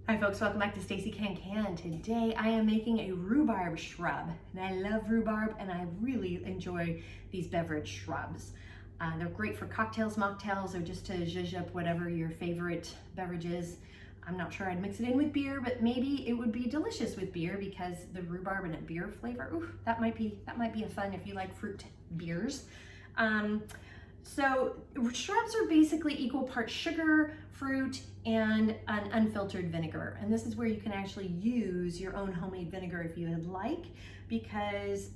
Hi folks, welcome back to Stacey Can. Today I am making a rhubarb shrub, and I love rhubarb and I really enjoy these beverage shrubs. They're great for cocktails, mocktails, or just to zhuzh up whatever your favorite beverage is. I'm not sure I'd mix it in with beer, but maybe it would be delicious with beer because the rhubarb and a beer flavor, ooh, that might be a fun if you like fruit beers. So shrubs are basically equal parts sugar, fruit, and an unfiltered vinegar. And this is where you can actually use your own homemade vinegar if you would like, because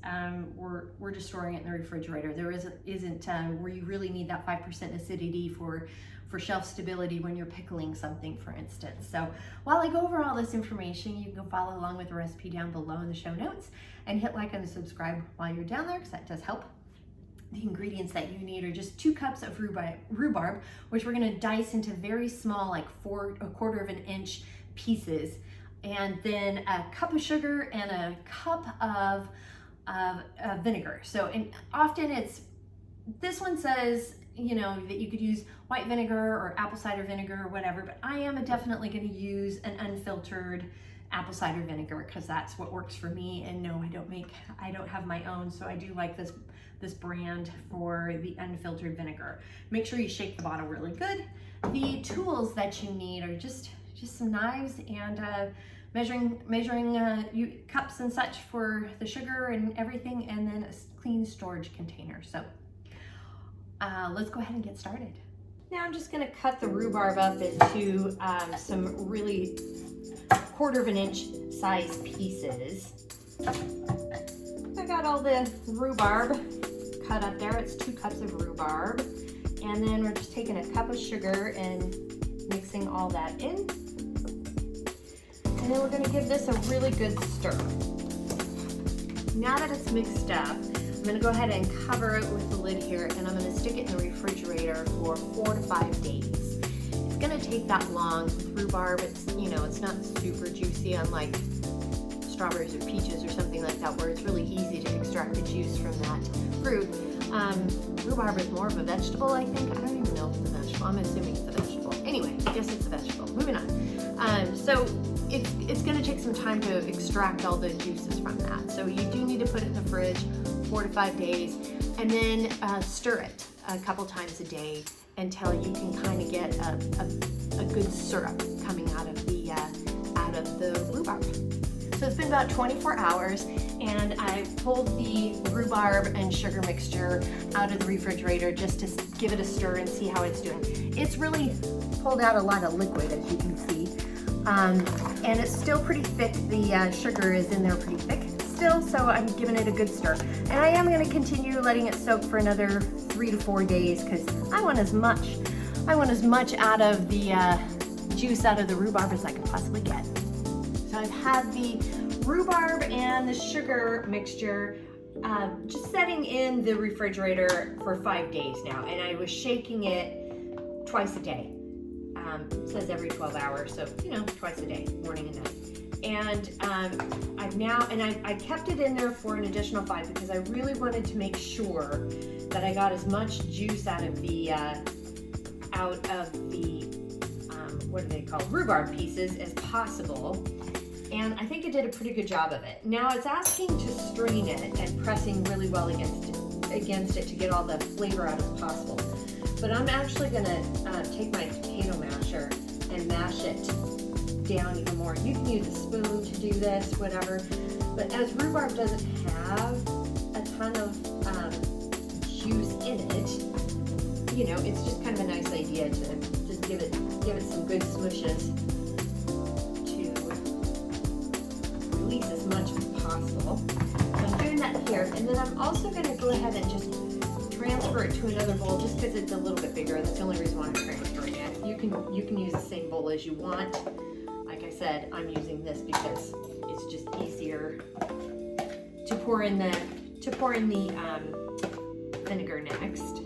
we're just storing it in the refrigerator. There isn't where you really need that 5% acidity for shelf stability when you're pickling something, for instance. So while I go over all this information, you can follow along with the recipe down below in the show notes and hit like and subscribe while you're down there, because that does help. The ingredients that you need are just 2 cups of rhubarb, which we're gonna dice into very small, like a quarter of an inch pieces, and then a cup of sugar and a cup of vinegar. So, and often this one says, you know, that you could use white vinegar or apple cider vinegar or whatever, but I am definitely gonna use an unfiltered apple cider vinegar because that's what works for me. And no, I don't have my own, so I do like this brand for the unfiltered vinegar. Make sure you shake the bottle really good. The tools that you need are just some knives and measuring cups and such for the sugar and everything, and then a clean storage container. So let's go ahead and get started. Now I'm just gonna cut the rhubarb up into some really quarter of an inch size pieces. I got all the rhubarb cut up there. It's 2 cups of rhubarb. And then we're just taking a cup of sugar and mixing all that in. And then we're gonna give this a really good stir. Now that it's mixed up, I'm gonna go ahead and cover it with the lid here, and I'm gonna stick it in the refrigerator for 4 to 5 days. It's gonna take that long. With rhubarb, it's not super juicy, unlike strawberries or peaches or something like that, where it's really easy to extract the juice from that fruit. Rhubarb is more of a vegetable, I think. I don't even know if it's a vegetable. I'm assuming it's a vegetable. Anyway, I guess it's a vegetable. Moving on. So it's going to take some time to extract all the juices from that. So you do need to put it in the fridge 4 to 5 days, and then stir it a couple times a day until you can kind of get a good syrup coming out of the rhubarb. So it's been about 24 hours, and I pulled the rhubarb and sugar mixture out of the refrigerator just to give it a stir and see how it's doing. It's really pulled out a lot of liquid, as you can see, and it's still pretty thick. The sugar is in there pretty thick still, so I'm giving it a good stir. And I am going to continue letting it soak for another 3 to 4 days because I want as much out of the juice out of the rhubarb as I can possibly get. So I've had the rhubarb and the sugar mixture just setting in the refrigerator for 5 days now, and I was shaking it twice a day. It says every 12 hours, so twice a day, morning and night. And I kept it in there for an additional 5 because I really wanted to make sure that I got as much juice out of the what are they called, rhubarb pieces as possible. And I think it did a pretty good job of it. Now it's asking to strain it and pressing really well against it to get all the flavor out as possible. But I'm actually gonna take my potato masher and mash it down even more. You can use a spoon to do this, whatever. But as rhubarb doesn't have a ton of juice in it, it's just kind of a nice idea to just give it some good smushes release as much as possible. So I'm doing that here, and then I'm also going to go ahead and just transfer it to another bowl just because it's a little bit bigger. That's the only reason why I'm transferring it. You can use the same bowl as you want. Like I said, I'm using this because it's just easier to pour in the vinegar next.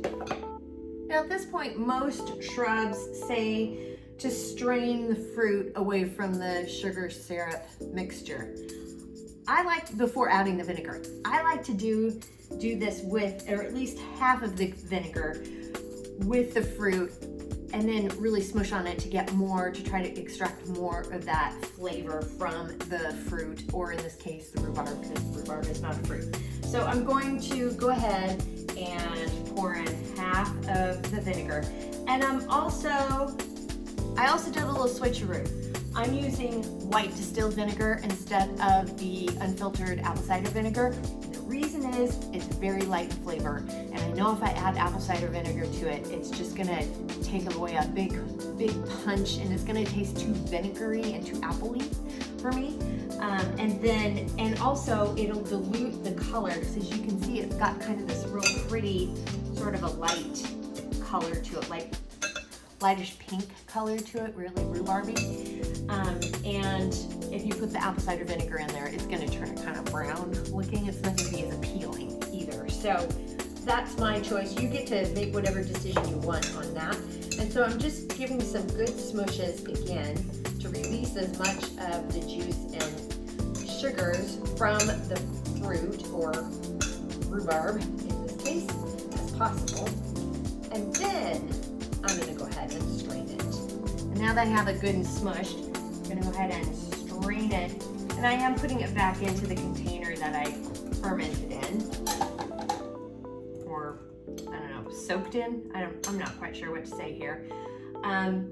Now at this point, most shrubs say to strain the fruit away from the sugar syrup mixture. Before adding the vinegar, I like to do this with, or at least half of the vinegar with the fruit and then really smush on it to get more, to try to extract more of that flavor from the fruit, or in this case, the rhubarb, because rhubarb is not a fruit. So I'm going to go ahead and pour in half of the vinegar. And I also did a little switcheroo. I'm using white distilled vinegar instead of the unfiltered apple cider vinegar. The reason is it's very light in flavor, and I know if I add apple cider vinegar to it, it's just gonna take away a big punch, and it's gonna taste too vinegary and too appley for me. And also it'll dilute the color, because as you can see, it's got kind of this real pretty sort of a light color to it, like lightish pink color to it, really rhubarby. And if you put the apple cider vinegar in there, it's gonna turn it kind of brown looking. It's not gonna be as appealing either. So that's my choice. You get to make whatever decision you want on that. And so I'm just giving some good smushes again to release as much of the juice and sugars from the fruit, or rhubarb in this case, as possible. And then I'm gonna go ahead and strain it. And now that I have it good and smushed, I'm gonna go ahead and strain it. And I am putting it back into the container that I fermented in. Or, I don't know, soaked in? I'm not quite sure what to say here. And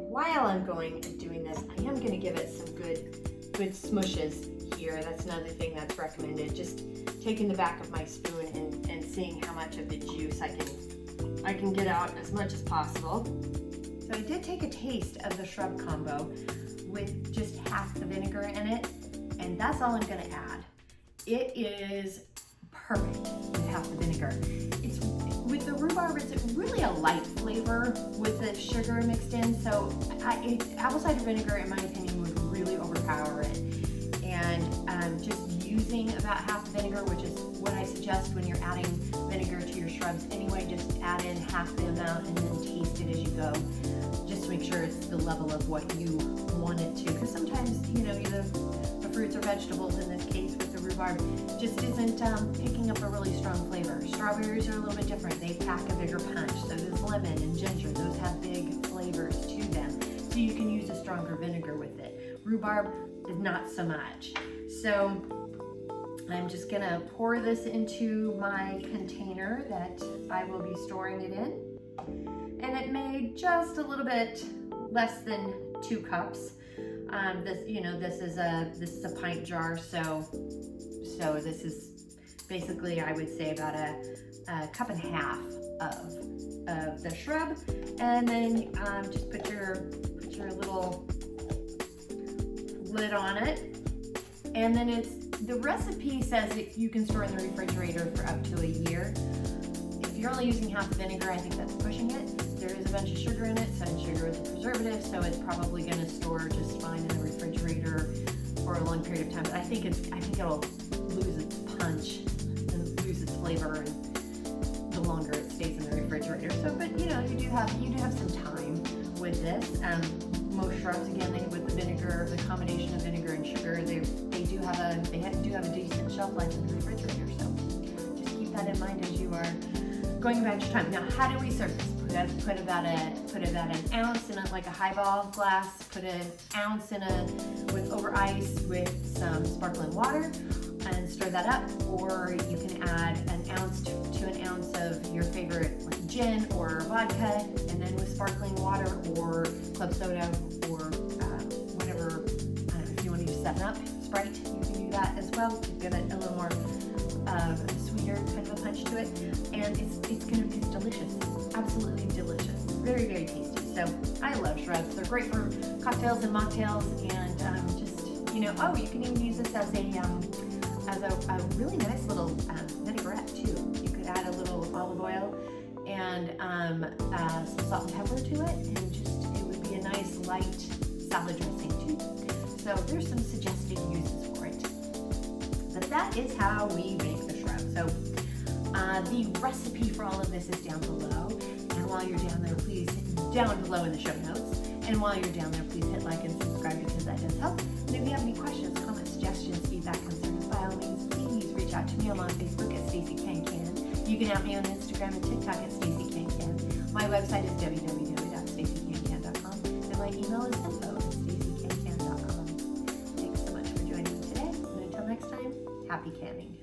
while I'm doing this, I am gonna give it some good smushes here. That's another thing that's recommended. Just taking the back of my spoon and seeing how much of the juice I can get out as much as possible. So I did take a taste of the shrub combo with just half the vinegar in it, and that's all I'm gonna add. It is perfect with half the vinegar. It's with the rhubarb, it's really a light flavor with the sugar mixed in, so apple cider vinegar, in my opinion, would really overpower it. And just using about half the vinegar, which is what I suggest when you're adding vinegar to your shrubs anyway, just add in half the amount and then taste it as you go, just to make sure it's the level of what you want it to. Because sometimes, you know, either the fruits or vegetables, in this case with the rhubarb, just isn't picking up a really strong flavor. Strawberries are a little bit different. They pack a bigger punch. So does lemon and ginger. Those have big flavors to them. So you can use a stronger vinegar with it. Rhubarb is not so much. So I'm just gonna pour this into my container that I will be storing it in. And it made just a little bit less than 2 cups. This is a pint jar, so this is basically, I would say, about a cup and a half of the shrub. And then just put your little lid on it. And then the recipe says that you can store in the refrigerator for up to a year. If you're only using half the vinegar, I think that's pushing it. There is a bunch of sugar in it, and sugar is a preservative, so it's probably going to store just fine in the refrigerator for a long period of time. But I think it'll lose its punch and lose its flavor, and the longer it stays in the refrigerator. So, but you do have some time with this. Most shrubs, again, with the vinegar, the combination of vinegar and sugar, they do have a decent shelf life in the refrigerator. So just keep that in mind as you are going about your time. Now, how do we serve this? Put about an ounce in a highball glass. Put an ounce over ice with some sparkling water, and stir that up. Or you can add an ounce to an ounce of your favorite gin or vodka, and then with sparkling water or club soda or whatever. I don't know if you want to use 7-Up, Sprite, you can do that as well to give it a little more sweeter kind of a punch to it. And it's delicious, absolutely delicious, very, very tasty. So I love shrubs. They're great for cocktails and mocktails, and you can even use this as a really nice little vinaigrette too. You could add a little olive oil and some salt and pepper to it, and it would be a nice light salad dressing too. So there's some suggested uses for it. But that is how we make the shrub. So the recipe for all of this is down below. And while you're down there, please, down below in the show notes. And while you're down there, please hit like and subscribe, because that does help. And if you have any questions, comments, suggestions, feedback, concerns, by all means, please reach out to me. I'm on Facebook at Stacey Can. You can add me on Instagram and TikTok at Stacey Can. My website is www.staceycancan.com, and my email is info@staceycancan.com. Thanks so much for joining me today, and until next time, happy canning.